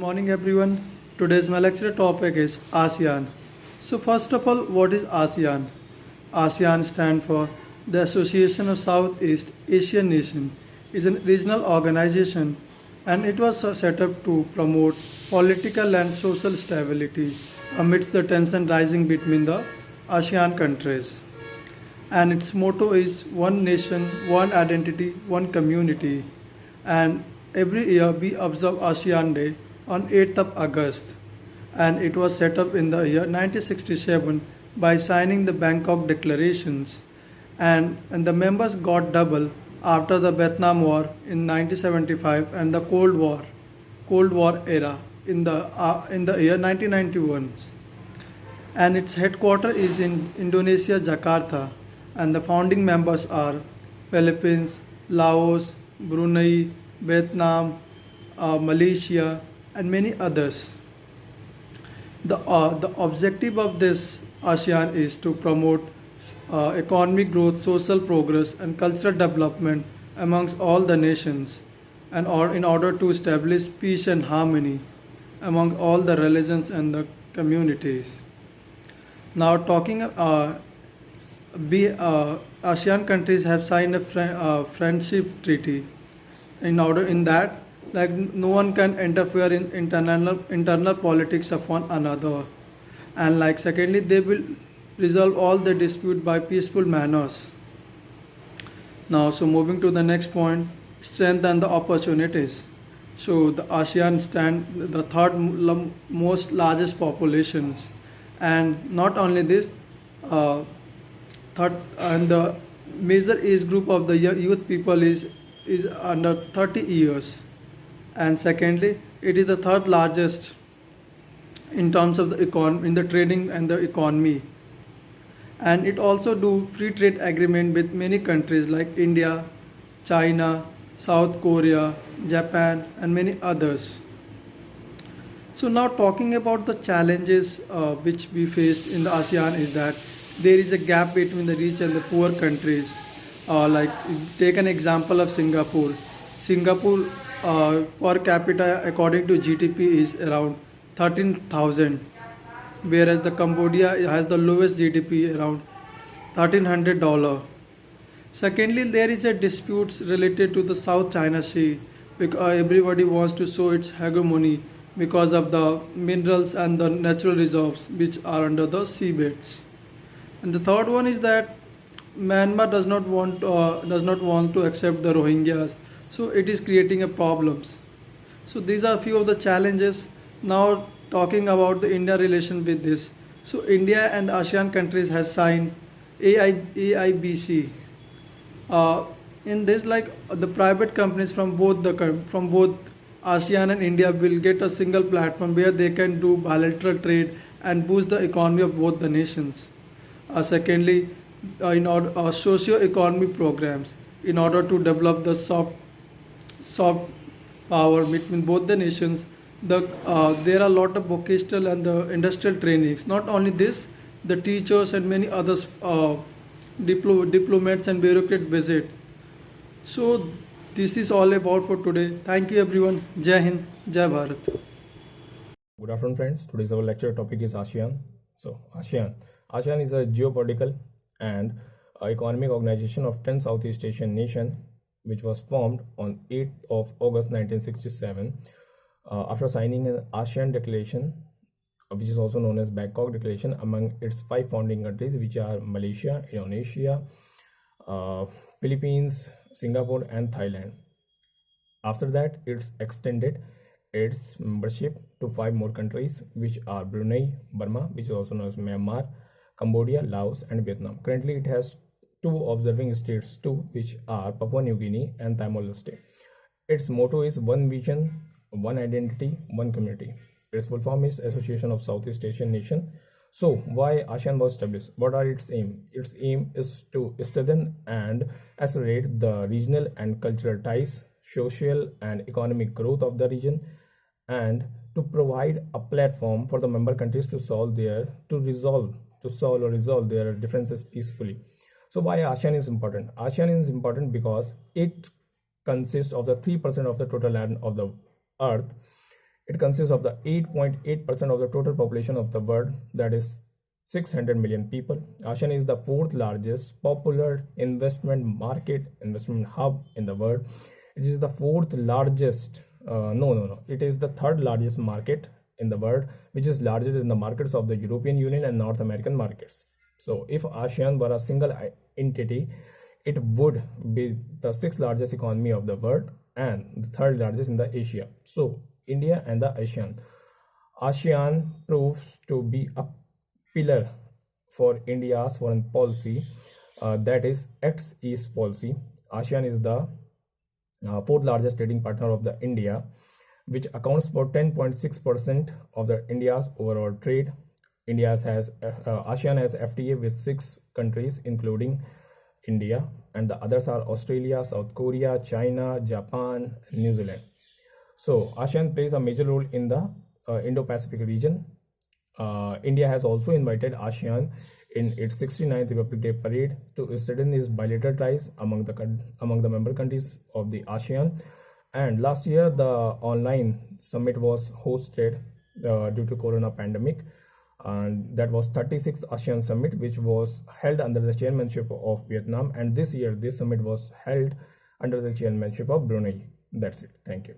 morning, everyone. Today's my lecture topic is ASEAN. So, first of all, what is ASEAN? ASEAN stands for the Association of Southeast Asian Nations. Is a regional organization, and it was set up to promote political and social stability amidst the tension rising between the ASEAN countries. And its motto is one nation, one identity, one community. And every year we observe ASEAN Day on 8th of August. And it was set up in the year 1967 by signing the Bangkok Declarations. And the members got double after the Vietnam War in 1975 and the Cold War era in the year 1991, and its headquarters is in Indonesia, Jakarta, and the founding members are Philippines, Laos, Brunei, Vietnam, Malaysia, and many others. The objective of this ASEAN is to promote economic growth, social progress, and cultural development amongst all the nations, and or in order to establish peace and harmony among all the religions and the communities. Now, talking, ASEAN countries have signed a friendship treaty. In that, like no one can interfere in internal politics of one another, and like secondly, they will resolve all the dispute by peaceful manners. Now, so moving to the next point, strength and the opportunities. So the ASEAN stand the most largest populations, and not only this, uh, third and the major age group of the youth people is under 30 years, and secondly, it is the third largest in terms of the in the trading and the economy, and it also do free trade agreement with many countries like India, China, South Korea, Japan, and many others. So now talking about the challenges which we faced in the ASEAN is that there is a gap between the rich and the poor countries. Like take an example of Singapore. Singapore per capita according to GDP is around 13,000, whereas the Cambodia has the lowest GDP around $1,300. Secondly, there is a disputes related to the South China Sea because everybody wants to show its hegemony because of the minerals and the natural reserves which are under the seabeds. And the third one is that Myanmar does not want to accept the Rohingyas, so it is creating a problems. So these are few of the challenges. Now talking about the India relation with this. So India and ASEAN countries has signed AIBC. In this, like the private companies from from both ASEAN and India will get a single platform where they can do bilateral trade and boost the economy of both the nations. Secondly, in order socio-economic programs in order to develop the soft power between both the nations. There are a lot of vocational and the industrial trainings. Not only this, the teachers and many others, diplomats and bureaucrats visit. So this is all about for today. Thank you everyone. Jai Hind, Jai Bharat. Good afternoon, friends. Today's our lecture topic is ASEAN. So, ASEAN is a geopolitical and economic organization of 10 Southeast Asian nations, which was formed on 8th of August 1967 after signing an ASEAN Declaration, which is also known as Bangkok Declaration, among its 5 founding countries, which are Malaysia, Indonesia, Philippines, Singapore, and Thailand. After that, it's extended its membership to 5 more countries, which are Brunei, Burma, which is also known as Myanmar, Cambodia, Laos, and Vietnam. Currently, it has 2 observing states too, which are Papua New Guinea and Timor-Leste. Its motto is one vision, one identity, one community. Its full form is Association of Southeast Asian Nation. So, why ASEAN was established? What are its aim? Its aim is to strengthen and accelerate the regional and cultural ties, social and economic growth of the region, and to provide a platform for the member countries to resolve their differences peacefully. So why ASEAN is important? ASEAN is important because it consists of the 3% of the total land of the earth. It consists of the 8.8% of the total population of the world, that is 600 million people. ASEAN is the fourth largest popular investment hub in the world. It is the fourth largest, no, it is the third largest market in the world, which is larger than the markets of the European Union and North American markets. So if ASEAN were a single entity, it would be the sixth largest economy of the world and the third largest in the Asia. So India and the ASEAN proves to be a pillar for India's foreign policy, that is Ex East policy. ASEAN is the fourth largest trading partner of the India, which accounts for 10.6% of the India's overall trade. ASEAN has FTA with 6 countries, including India, and the others are Australia, South Korea, China, Japan, New Zealand. So ASEAN plays a major role in the Indo-Pacific region. India has also invited ASEAN in its 69th Republic Day parade to strengthen its bilateral ties among the member countries of the ASEAN. And last year, the online summit was hosted due to Corona pandemic, and that was 36th ASEAN Summit, which was held under the chairmanship of Vietnam. And this year, this summit was held under the chairmanship of Brunei. That's it. Thank you.